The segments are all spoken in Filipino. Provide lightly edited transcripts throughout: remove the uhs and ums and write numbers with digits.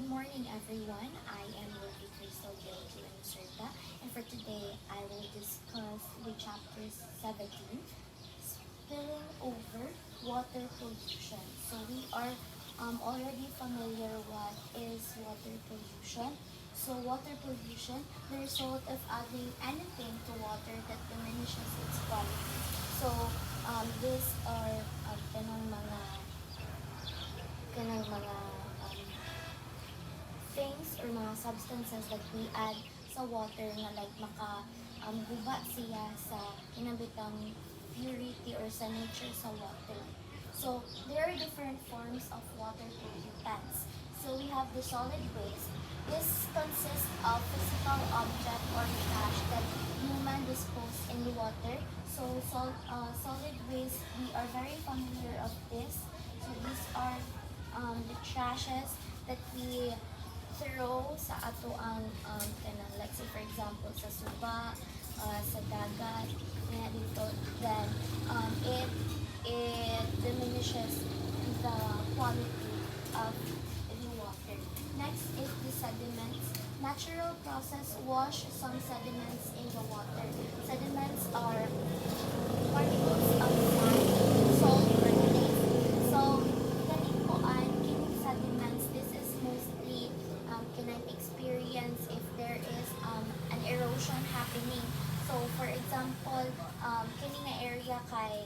Good morning, everyone. I am Ruby Crystal Gilgil Inserta, and for today, I will discuss the chapter 17, spilling over water pollution. So we are already familiar what is water pollution. So water pollution, the result of adding anything to water that diminishes its quality. So these are kanang mga things or mga substances that we add sa water nga like guba siya sa kinabitang purity or sa nature sa water. So there are different forms of water pollutants. So we have the solid waste. This consists of physical object or trash that human dispose in the water. So solid waste, we are very familiar of this. So these are the trashes that we throw sa ato ang kanang like say for example sa suba, sa dagat, nga dito, then it diminishes the quality of the water. Next is the sediments. Natural process wash some sediments in the water. Sediments are particles of sand, salt, or clay. So kaning kuan kining sediments, this is mostly can I experience if there is an erosion happening. So for example, kini nga area kay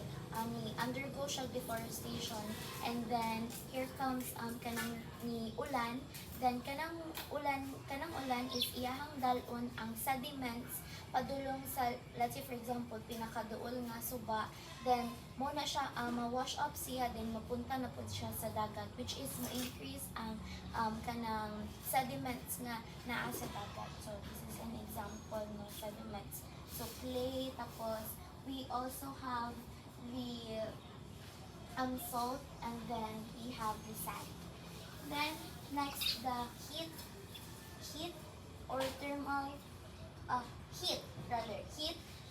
ni undergo siya deforestation, and then here comes kanang ni ulan, then kanang ulan is iyahang dalon ang sediments padulong sa, let's say for example, pinakaduol nga suba, then mo na siya ma-wash up siya, then mapunta na po siya sa dagat, which is ma-increase ang kanang sediments nga naa sa dagat. So this is an example ng sediments. So clay, tapos we also have the salt, and then we have the sand. Then next, the heat or heat.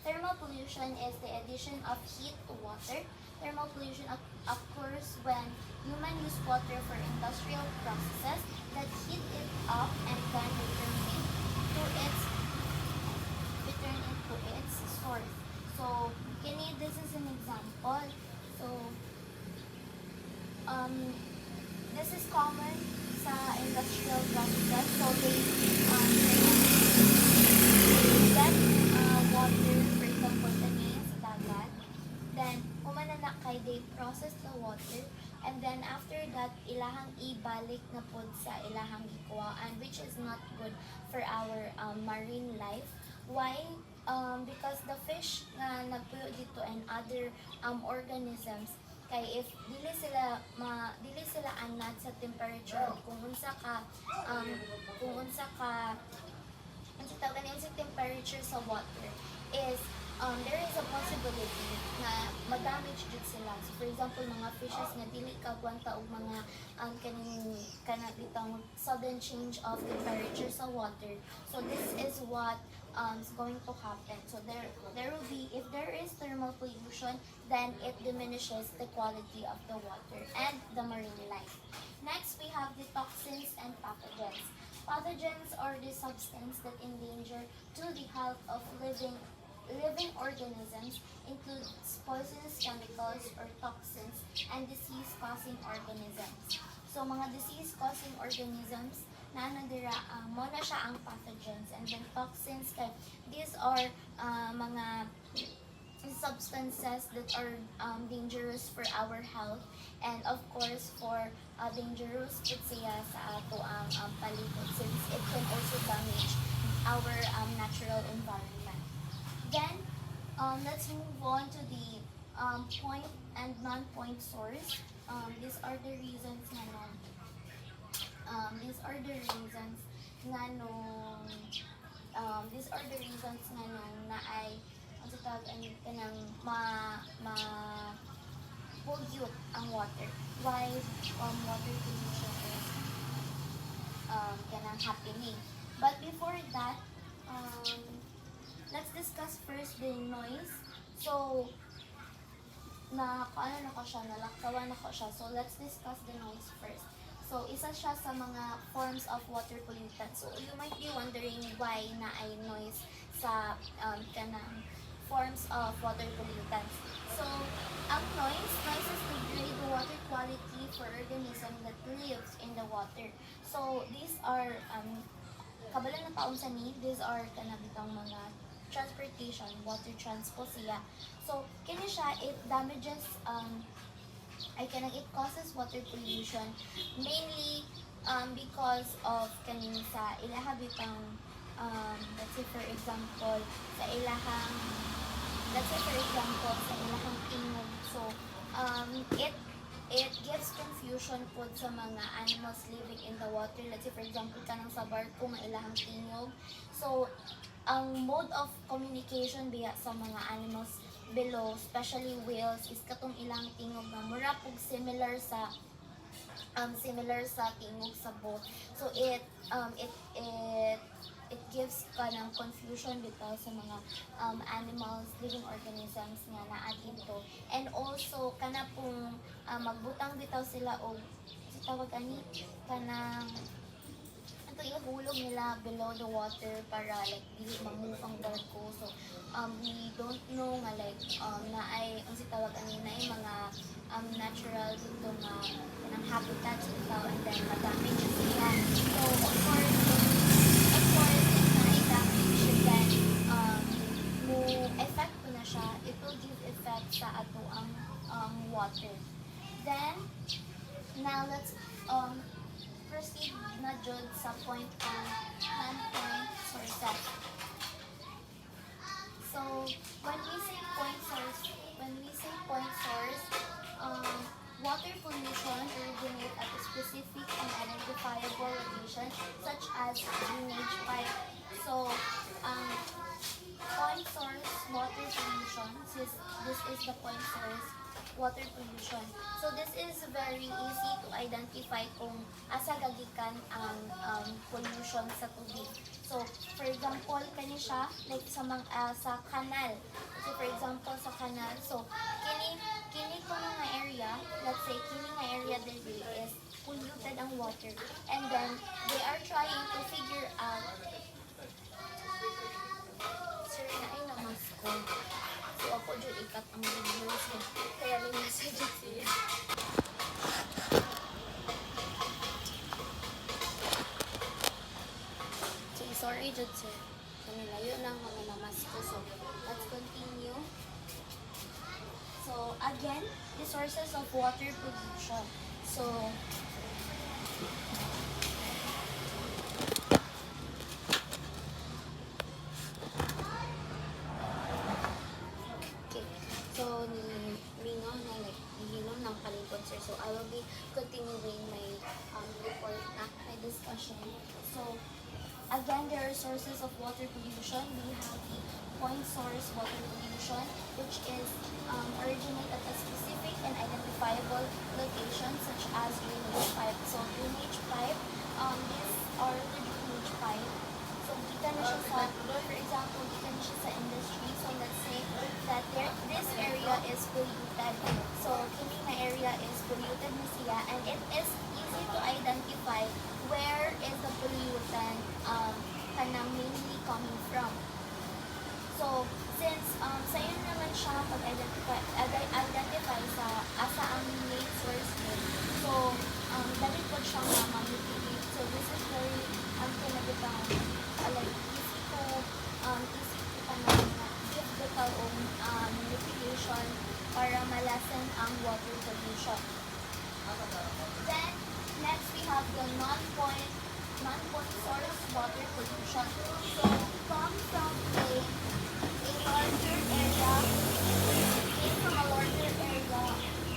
Thermal pollution is the addition of heat to water. Thermal pollution occurs when human use water for industrial processes that heat it up and then return into its source. So this is an example. So this is common sa industrial processes. So they get water, for example, kani sa dagat. Then, humanana kay they process the water, and then after that, ilahang ibalik na pod sa ilahang gikuhaan, which is not good for our marine life. Why? Because the fish nga nagpuyo dito and other organisms, kay if dili sila anat sa temperature, kung unsa ka ang tawag sa temperature sa water is there is a possibility na ma-damage jud sila. So for example, mga fishes nga dili kagwanta og mga kanang sudden change of temperature sa water. So this is what is going to happen. So there will be, if there is thermal pollution, then it diminishes the quality of the water and the marine life. Next, we have the toxins and pathogens. Pathogens are the substance that endanger to the health of living organisms, includes poisonous chemicals or toxins, and disease-causing organisms. So mga disease-causing organisms na nadira mo na siya ang pathogens, and then toxins kay these are mga substances that are dangerous for our health, and of course for dangerous pud siya sa ato ang palibot, since it can also damage our natural environment. Then let's move on to the point and non-point source. These are the reasons nga nung na ay ang sa tawag kanang pollute ang water. Why water pollution is kanang happening. But before that, let's discuss first the noise. So nalaktawan na ko siya. So let's discuss the noise first. So, isa siya sa mga forms of water pollutants. So, you might be wondering why na ay noise sa kanang forms of water pollutants. So, ang noises degrade the water quality for organism that lives in the water. So, these are, kabalan na taon sa ni, these are kanabitang mga transportation, water transpo siya. So, kini siya, it damages, it causes water pollution, mainly because of kaning sa ilahabitang, let's say for example, sa ilahang tingog. So, it gives confusion po sa mga animals living in the water. Let's say for example, kanang sa barko nga ilahang tingog. So, ang mode of communication biya sa mga animals below, especially whales, is katong ilang tingog na mura pug similar sa tingog sa boat. So it gives kanang confusion bitaw sa mga animals, living organisms nga naa dito. And also kana pong magbutang bitaw sila og tawag ani kanang ihulog nila below the water para like dili mamove ang barko. So we don't know nga like na ay ang sitawag ani na ay mga natural dito nga kanang habitats bitaw, and then madamage sila. So of course if na ay damage, then mo effect ko na siya, it will give effect sa ato ang water. Then now let's proceed na jud sa point on non-point sources. So when we say point source, water pollution originate at a specific and identifiable location such as drainage pipe. So point source water pollution, this is the point source water pollution. So this is very easy to identify kung asa gagikan ang pollution sa tubig. So for example, kani siya like sa canal. So for example sa canal, so kini ko nga area, let's say kini nga area diri is polluted ang water, and then they are trying to figure out sir na ay namas ko. So ako dyan ikat ang videos niya. Kaya may message siya. So sorry dyan sir. Kanilayo lang mga namas ko. So let's continue. So again, the sources of water pollution. So So, mingaw na like, hihinom ng palibot, sir. So, I will be continuing my report na, my discussion. So, again, there are sources of water pollution. We have the point source water pollution, which is originate at a specific and identifiable location, such as drainage pipe. So, drainage pipe, these are the drainage pipe. So, gikan na siya sa, for example, gikan na siya sa industry. So, let's say that this area is polluted. So, kini na area is polluted na siya, and it is easy to identify where is the pollutant kanang mainly coming from. So, since sa iyo naman siya pag-identify sa asa ang main source mo, so, dali po siya ma-mitigate. So, this is very kinabitang like easy to give the mitigation para malasan ang water pollution. Then, next we have the non-point source water pollution. So, comes from a larger area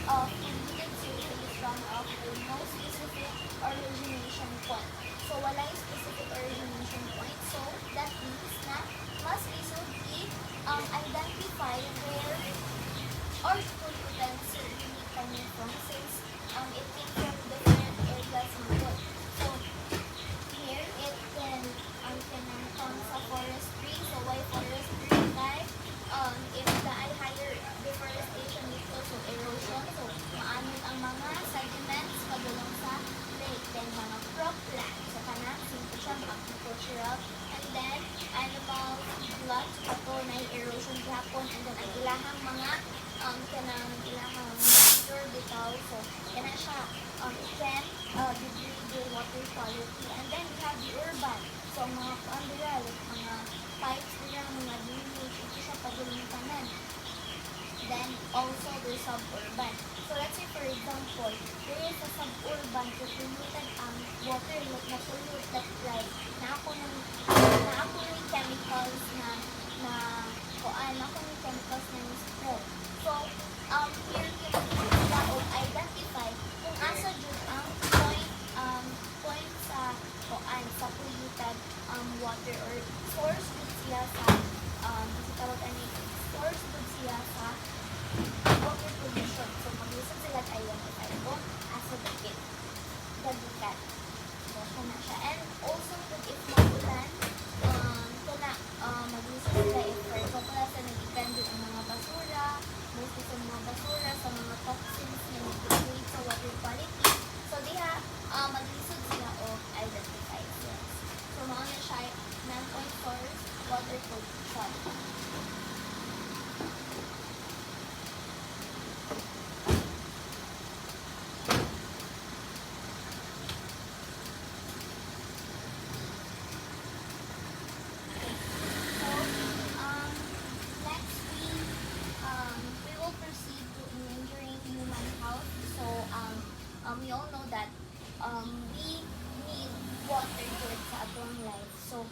of polluted circulation of no specific origination point. So, walay specific origination point. So, that means na mas easily identify where or pollutants are really coming from, since it came from different areas in the world. So, here it can come sa forestry. So, why forestry? Like, if the higher deforestation dito, so erosion, so maanod ang mga sediments padulong sa lake. kanang ilahang pure bitaw. So kana siya it can degrade the water quality. And then we have the urban. So mga kuan dira like mga pipes dira mga drainage ito siya paduluntanan. Then also the suburban. So let's say for example, there is a suburban to polluted water like na polluted like na ako ng chemicals na kuan ako ng chemicals na spread. So here kita og identify kung asa jud ang point sa kuan sa polluted water or source jud siya sa tawag ani source jud siya sa water pollution. So, mag-usap sila at identify kung asa dagit. Dagikan. So, kana siya. And also, if magulan, mag-usap sila if, for example, sa nagikan din ang mga basura, mostly sa mga basura, sa mga toxins na nag-create sa water quality. So, diha, mag-usap sila o identify sila. So, mauna siya 9 source water pollution. We all know that we need water good sa atong life. So,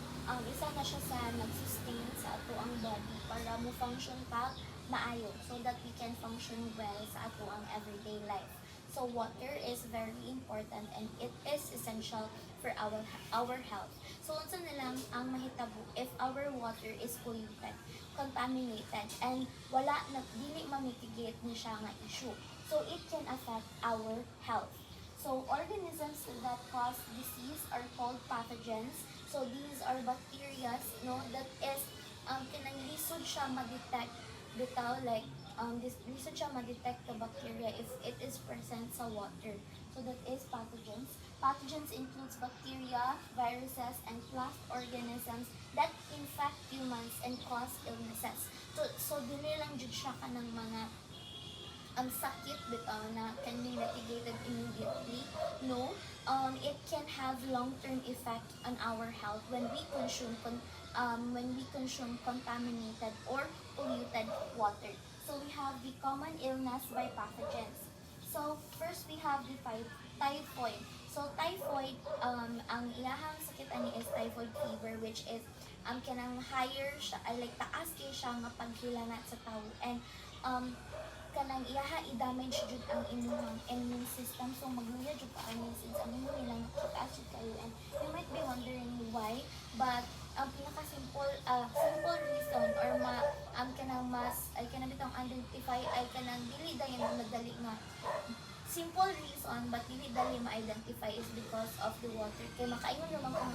isa na siya sa nag-sustain sa atong body para mo function pa maayo so that we can function well sa atong everyday life. So, water is very important and it is essential for our health. So, unsa na lang ang mahitabo if our water is polluted, contaminated, and wala na dili ma-mitigate ni siya nga issue. So, it can affect our health. So, organisms that cause disease are called pathogens. So, these are bacteria, no, that is, kinang lisod siya ma-detect bitaw, like, lisod siya ma-detect the bacteria if it is present sa water. So, that is pathogens. Pathogens includes bacteria, viruses, and plant organisms that infect humans and cause illnesses. So dili lang jud siya kanang mga ang sakit bitaw na can be mitigated immediately. No, it can have long-term effect on our health when we consume contaminated or polluted water. So we have the common illness by pathogens. So first we have the typhoid. So typhoid, ang ilahang sakit ani is typhoid fever, which is kanang higher siya, ay like taas kay siya nga paghilanat sa tawo, and kanang iyaha i-damage jud ang immune system. So magluya jud ka ani since ang immune nila taas jud kayo, and you might be wondering why, but ang pinaka simple reason or kanang mas ay kanang bitong identify ay kanang dili dayon madali nga simple reason but dili dali ma-identify is because of the water. Kay makainom naman kung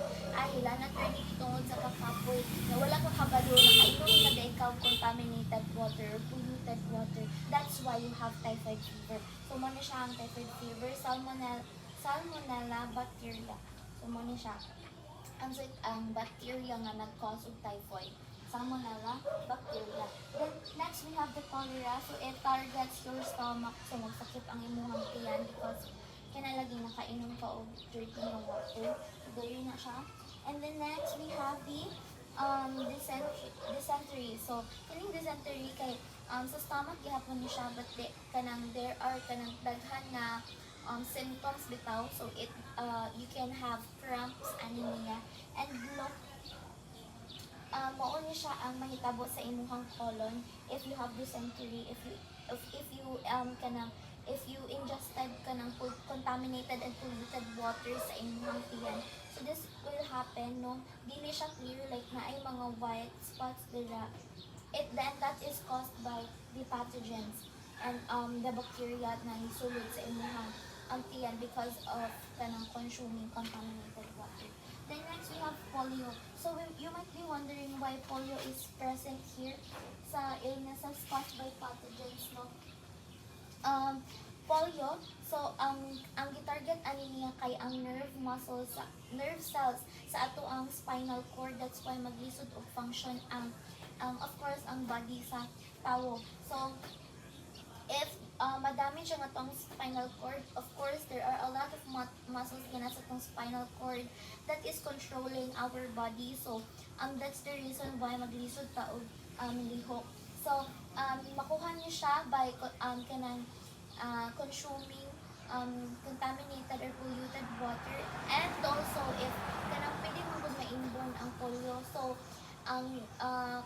hilanat ready tungod sa kakapoy na wala ka kabalo, makainom na dahil ikaw contaminated water or polluted water. That's why you have typhoid fever. So mo siya ang typhoid fever, salmonella bacteria. So mo siya ang bacteria nga nag-cause of typhoid. Salmonella bacteria. Then next we have the cholera. So it targets your stomach. So magsakit ang imuhang tiyan because kinalagi nakainom ka og dirty na water. So there na siya. And then next we have the dysentery. So kining dysentery kay sa stomach gihapon ni siya, but there are kanang daghan na symptoms bitaw. So it you can have cramps, anemia, and mao ni siya ang mahitabo sa imuhang colon if you have dysentery, if you ingested kanang contaminated and polluted water sa imuhang tiyan. So this will happen, no, dili siya clear, like na ay mga white spots dira. Then that is caused by the pathogens and the bacteria na nisulod sa imuhang ang tiyan because of kanang consuming contaminated water. Then next we have polio. So you might be wondering why polio is present here sa illnesses caused by pathogens, no? Polio, so ang gitarget ani niya kay ang nerve cells sa ato ang spinal cord. That's why maglisod og function ang of course ang body sa tawo. So madamage ang atong spinal cord. Of course, there are a lot of muscles gina sa atong spinal cord that is controlling our body. So, that's the reason why maglisod ta og lihok. So, makuha niyo siya by kanang consuming contaminated or polluted water, and also if kanang pwede mo gud ma-inborn ang polio. So, ang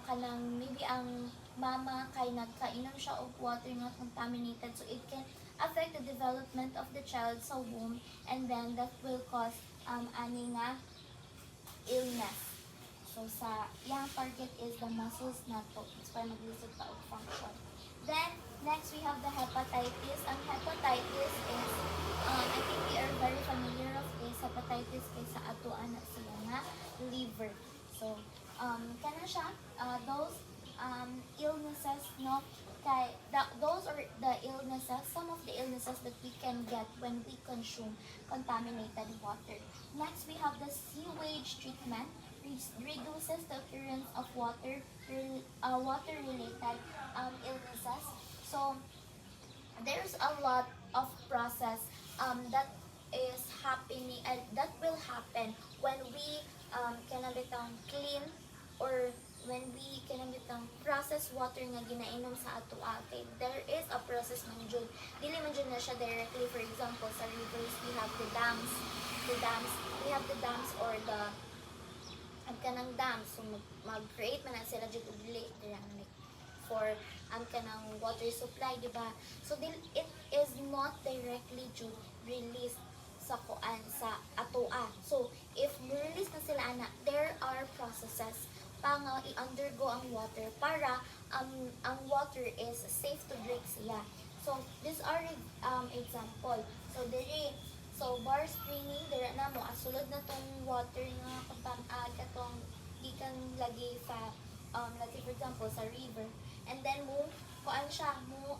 kanang maybe ang mama kay nagkainom siya og water nga contaminated, so it can affect the development of the child sa womb, and then that will cause ani nga illness. So sa yang target is the muscles nato. It's para maglisod pa og function. Then next we have the hepatitis. Ang hepatitis is I think we are very familiar of this hepatitis kay sa ato ana sila nga liver. So kana siya those illnesses, no, kay those are the illnesses, some of the illnesses that we can get when we consume contaminated water. Next we have the sewage treatment, reduces the occurrence of water related illnesses. So there's a lot of process that is happening that will happen when we clean, or when we process water nga ginainom sa ato atin. There is a process man jud. Dili man jud na siya directly. For example, sa rivers we have the dams. We have the dams or the kanang dams. So mag-create man na sila jud og lake for kanang water supply, di ba? So it is not directly jud released sa kuan sa atoa. So if release na sila ana, there are processes pa nga i-undergo ang water para ang water is safe to drink siya. So these are example. So bar screening, dira na mo asulod na tong water nga katong gikan lagi sa like for example sa river, and then mo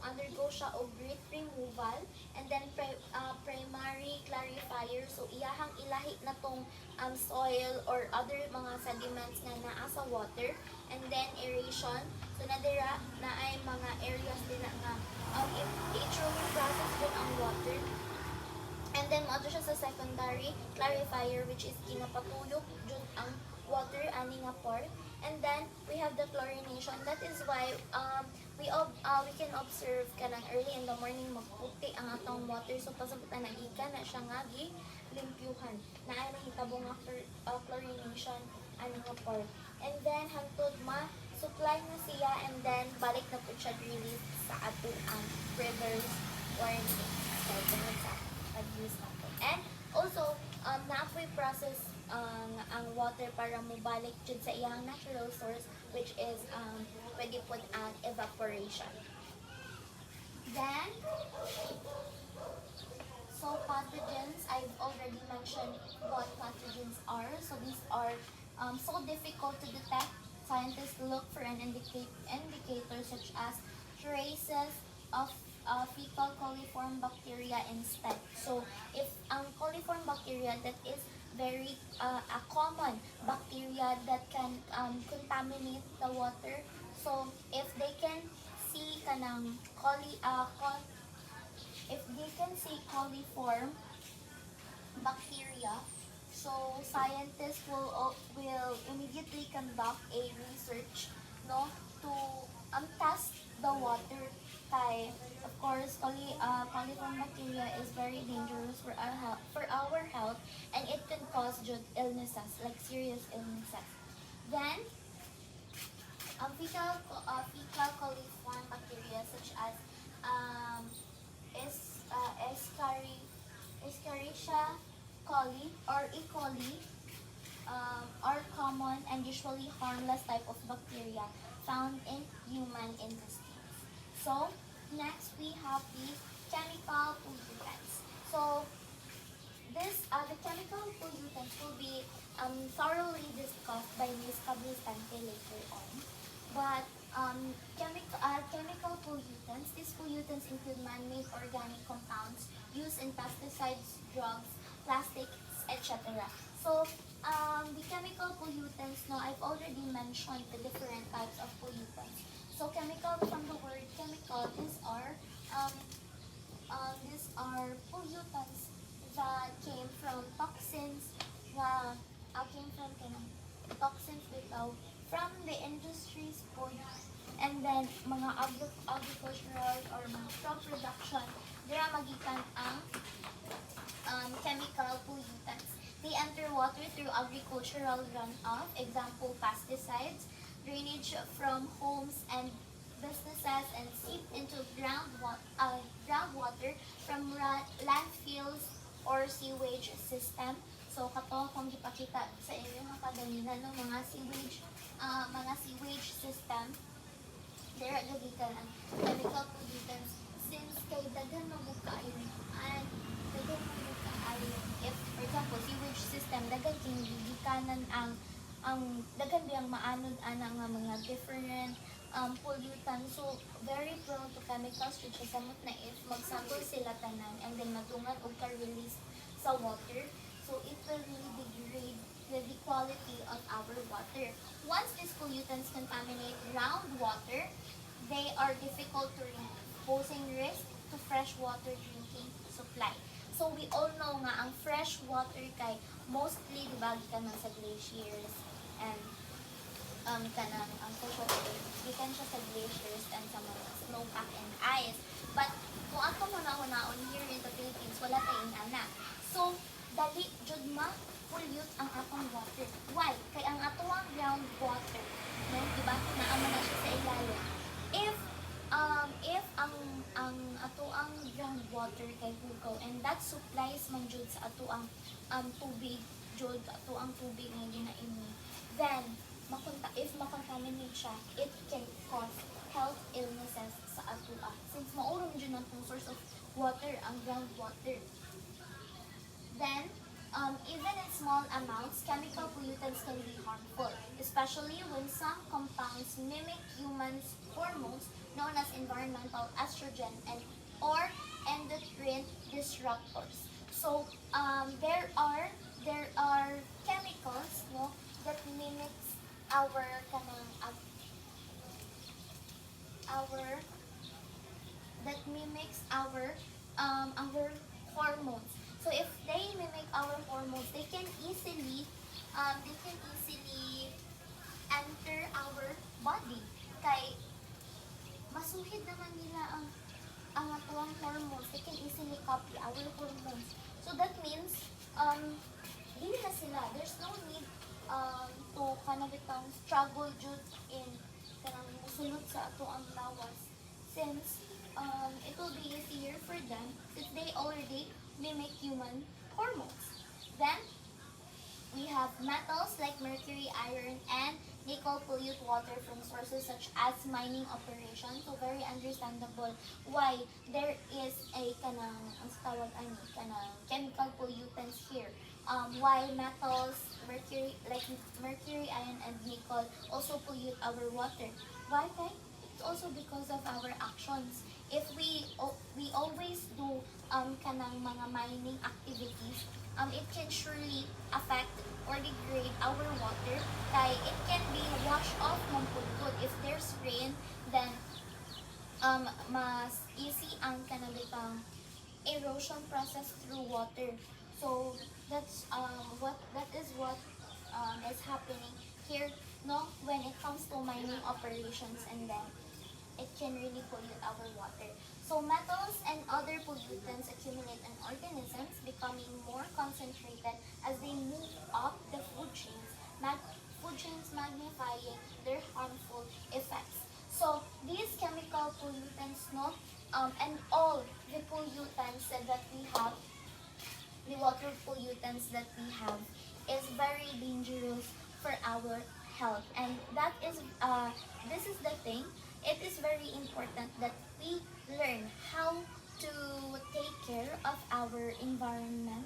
undergo siya og grit removal, and then primary clarifier. So iyahang ilahi na tong soil or other mga sediments nga naa sa water, and then aeration. So nadira na ay mga areas din nga i-truly process din ang water. And then mo siya sa secondary clarifier, which is kinapatuyok jud ang water ani nga part. And then we have the chlorination. That is why we can observe kanang early in the morning magputi ang atong water. So pasabutan na gikan na siya nga limpyuhan. Na ay mahitabo nga chlorination ani nga part. And then hangtod supply na siya, and then balik na po siya release sa atong rivers or lakes. So ganun sa pag-use nato. And also na-apoy process ang water para mubalik jud sa iyang natural source, which is pwede po ang evaporation. Then so pathogens, I've already mentioned what pathogens are. So these are so difficult to detect. Scientists look for an indicator such as traces of fecal coliform bacteria instead. So if ang coliform bacteria, that is very a common bacteria that can contaminate the water. So if they can see kanang if they can see coliform bacteria, so scientists will immediately conduct a research, no, to test the water. Kay of course coliform bacteria is very dangerous for our health, and it can cause illnesses, like serious illnesses. Then fecal coliform bacteria such as Escherichia coli or E. coli are common and usually harmless type of bacteria found in human intestines. So next we have the chemical pollutants. So the chemical pollutants will be thoroughly discussed by Ms. Cabristante later on. But chemical pollutants, these pollutants include man-made organic compounds used in pesticides, drugs, plastics, etc. So the chemical pollutants, no, I've already mentioned the different types of pollutants. So chemical, from the word chemical, these are nga came from kanang toxins bitaw from the industries food and then mga agricultural or mga crop production dira magikan ang chemical pollutants. They enter water through agricultural runoff, example pesticides, drainage from homes and businesses, and seep into groundwater from landfills or sewage system. So kato kung gipakita sa inyo mga kaganina no mga sewage system there gagikan ang chemical pollutants since kay daghan magud kaayo and daghan magud kaayo if for example sewage system daghan kini gigikanan ang daghan biyang maanod ana nga mga different pollutants so very prone to chemicals which is samot na if magsample sila tanan and then matungan og ka-release sa water so it will really degrade the quality of our water. Once these pollutants contaminate groundwater, they are difficult to remove, posing risk to freshwater drinking supply. So we all know nga ang fresh water kay mostly diba gikan sa glaciers and kanang ang fresh water gikan siya sa glaciers and sa mga snowpack and ice. But kung ato hunahon here in the Philippines wala tayong ana. So dali jud ma-pollute ang atong water. Why? Kay ang atong groundwater, no, diba? Naama na siya sa ilalim. If ang atoang groundwater kay hugaw and that supplies man jud sa atoang tubig jud atoang tubig nga ginaimi, then if makontaminate siya, it can cause health illnesses sa atoa. Since maurong jud ang source of water ang groundwater. Then, even in small amounts, chemical pollutants can be harmful, especially when some compounds mimic humans' hormones known as environmental estrogen and or endocrine disruptors. So, there are chemicals, no, that mimics our hormones. So if they mimic our hormones, they can easily enter our body. Kay masuhid naman nila ang atuang hormones. They can easily copy our hormones. So that means dili na sila. There's no need to kanabitang struggle jud in kanang musulod sa atuang lawas since it will be easier for them since they already mimic human hormones. Then, we have metals like mercury, iron, and nickel pollute water from sources such as mining operations. So, very understandable why there is a chemical pollutants here. Why metals, mercury, iron, and nickel also pollute our water. Why? It's also because of our actions. If we always do kanang mga mining activities, it can surely affect or degrade our water. Kay it can be washed off ng pulbod. If there's rain, then mas easy ang kanabitang erosion process through water. So that's what is happening here, no, when it comes to mining operations, and then it can really pollute our water. So metals and other pollutants accumulate in organisms, becoming more concentrated as they move up the food chains, magnifying their harmful effects. So these chemical pollutants, no, and all the pollutants that we have, the water pollutants that we have, is very dangerous for our health. And that is this is the thing. It is very important that we learn how to take care of our environment,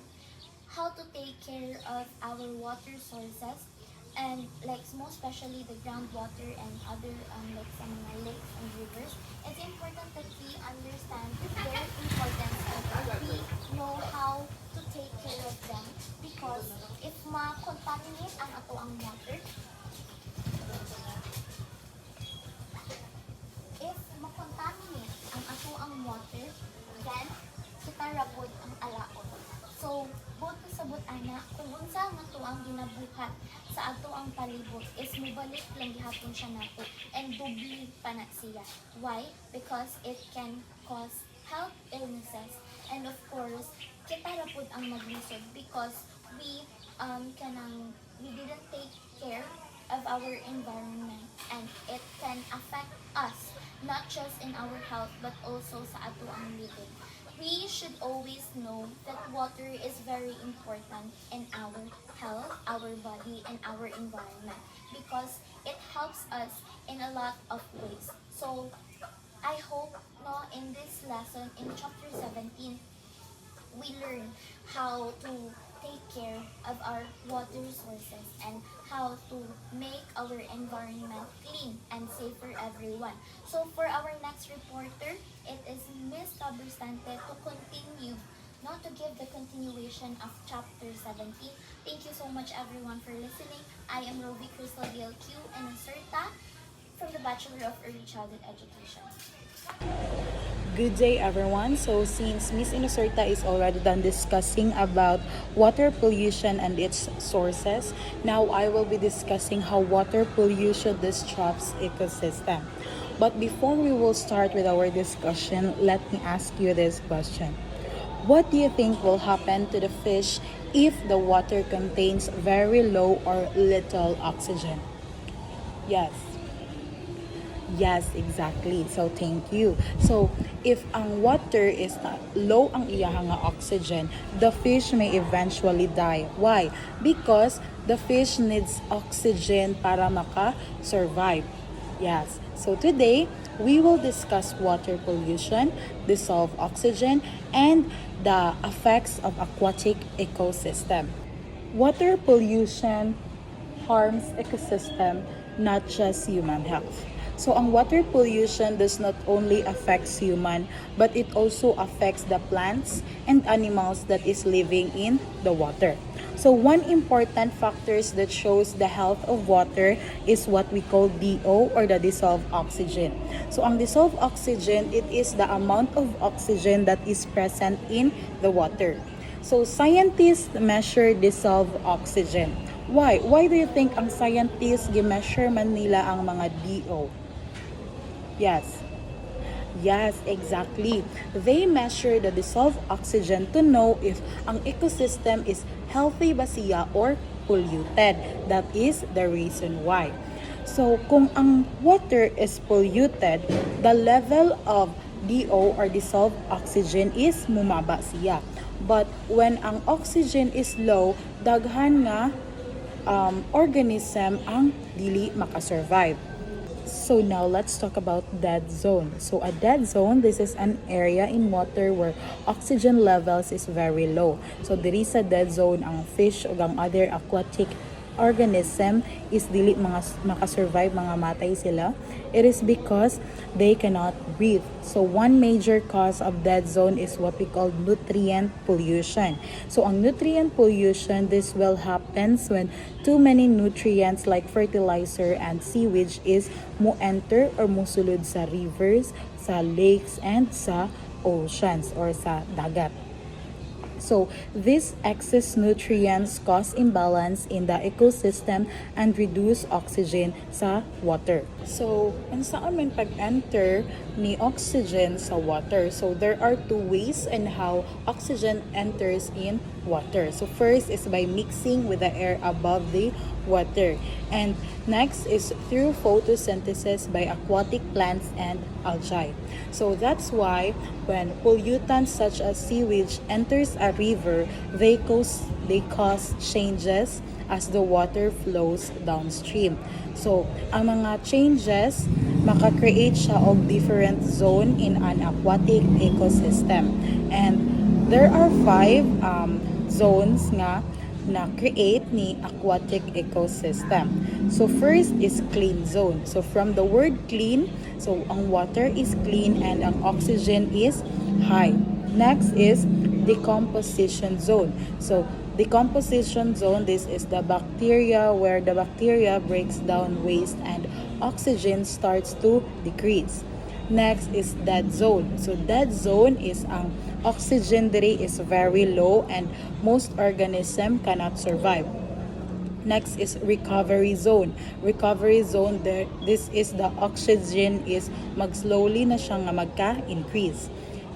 how to take care of our water sources, and like most especially the groundwater and other like some lakes and rivers. It's important that we understand their importance and we know how to take care of them because if ma-contaminate ang ato ang water, then kita rabod ang alaot. So, both sa pasabot ana kung unsa nga to ang ginabuhat sa ato ang palibot is mubalik lang gihapon siya nato and dubli pa na siya. Why? Because it can cause health illnesses and of course kita ra pud ang maglisod because we didn't take care of our environment and it can affect us not just in our health but also sa ato ang living. We should always know that water is very important in our health, our body, and our environment because it helps us in a lot of ways. So, I hope no in this lesson in chapter 17 we learn how to take care of our water sources and how to make our environment clean and safe for everyone. So for our next reporter, it is Miss Tabristante to continue, not to give the continuation of chapter 17. Thank you so much everyone for listening. I am Roby Crystal DLQ and Inserta from the Bachelor of Early Childhood Education. Good day, everyone. So, since Miss Inuserta is already done discussing about water pollution and its sources, now I will be discussing how water pollution disrupts ecosystem. But before we will start with our discussion, let me ask you this question. What do you think will happen to the fish if the water contains very low or little oxygen? Yes. Yes, exactly. So thank you. So if ang water is low ang iyahang nga oxygen, the fish may eventually die. Why? Because the fish needs oxygen para maka-survive. Yes. So today, we will discuss water pollution, dissolved oxygen, and the effects of aquatic ecosystem. Water pollution harms ecosystem, not just human health. So ang water pollution does not only affects human, but it also affects the plants and animals that is living in the water. So one important factors that shows the health of water is what we call DO or the dissolved oxygen. So ang dissolved oxygen, it is the amount of oxygen that is present in the water. So scientists measure dissolved oxygen. Why? Why do you think ang scientists gi-measure man nila ang mga DO? Yes. Yes, exactly. They measure the dissolved oxygen to know if ang ecosystem is healthy ba siya or polluted. That is the reason why. So, kung ang water is polluted, the level of DO or dissolved oxygen is mumaba siya. But when ang oxygen is low, daghan nga organism ang dili makasurvive. So now let's talk about dead zone. So a dead zone, this is an area in water where oxygen levels is very low. So diri sa dead zone ang fish ug ang other aquatic organism is dili makasurvive, mga matay sila. It is because they cannot breathe. So one major cause of dead zone is what we call nutrient pollution. So ang nutrient pollution, this will happens when too many nutrients like fertilizer and sewage is mo enter or musulod sa rivers, sa lakes and sa oceans or sa dagat. So, these excess nutrients cause imbalance in the ecosystem and reduce oxygen sa water. So, saan man pag-enter ni oxygen sa water? So, there are two ways in how oxygen enters in water. So, first is by mixing with the air above the water. And next is through photosynthesis by aquatic plants and algae. So that's why when pollutants such as sewage enters a river, they cause changes as the water flows downstream. So ang mga changes maka-create siya og different zone in an aquatic ecosystem. And there are 5 zones nga na create ni aquatic ecosystem. So first is clean zone. So from the word clean, so ang water is clean and ang oxygen is high. Next is decomposition zone. So decomposition zone, this is the bacteria where the bacteria breaks down waste and oxygen starts to decrease. Next is dead zone. So dead zone is ang oxygen diri is very low and most organism cannot survive. Next is recovery zone. Recovery zone, this is the oxygen is mag-slowly na siya nga magka-increase.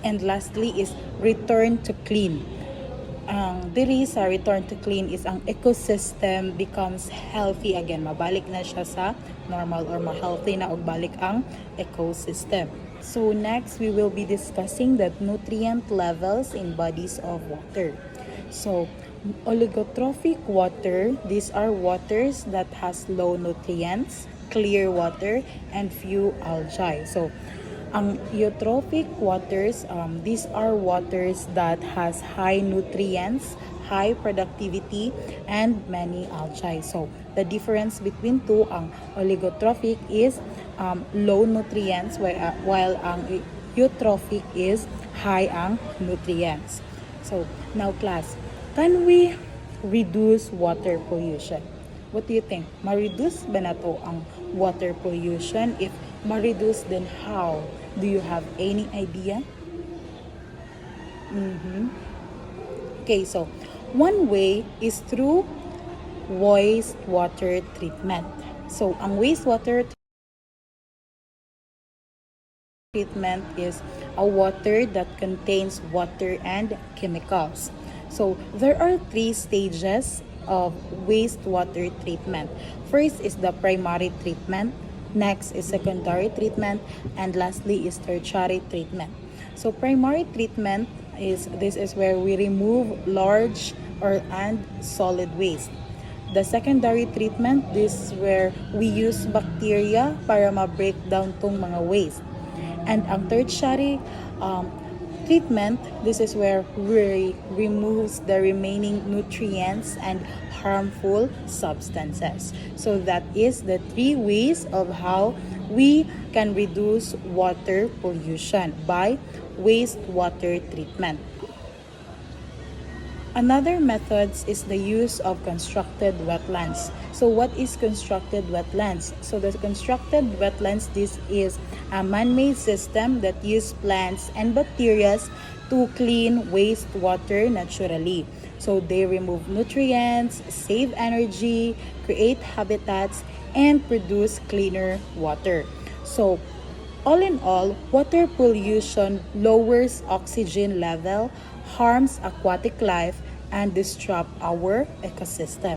And lastly is return to clean. Ang diri sa return to clean is ang ecosystem becomes healthy again. Mabalik na siya sa normal or ma-healthy na og balik ang ecosystem. So next, we will be discussing the nutrient levels in bodies of water. So, oligotrophic water, these are waters that has low nutrients, clear water, and few algae. So, ang eutrophic waters, these are waters that has high nutrients, high productivity, and many algae. So, the difference between two, ang oligotrophic is low nutrients, while ang eutrophic is high ang nutrients. So, now class, can we reduce water pollution? What do you think? Ma-reduce ba na to ang water pollution? If ma-reduce, then how? Do you have any idea? Okay, so one way is through wastewater treatment. So, ang wastewater treatment is a water that contains water and chemicals. So, there are 3 stages of wastewater treatment. First is the primary treatment, next is secondary treatment, and lastly is tertiary treatment. So, primary treatment is where we remove large and solid waste. The secondary treatment, this is where we use bacteria para ma-break down tong mga waste. And ang tertiary treatment, this is where we removes the remaining nutrients and harmful substances. So that is the 3 ways of how we can reduce water pollution by wastewater treatment. Another methods is the use of constructed wetlands. So what is constructed wetlands? So the constructed wetlands, this is a man-made system that use plants and bacteria to clean wastewater naturally. So they remove nutrients, save energy, create habitats, and produce cleaner water. So all in all, water pollution lowers oxygen level, harms aquatic life, and disrupt our ecosystem.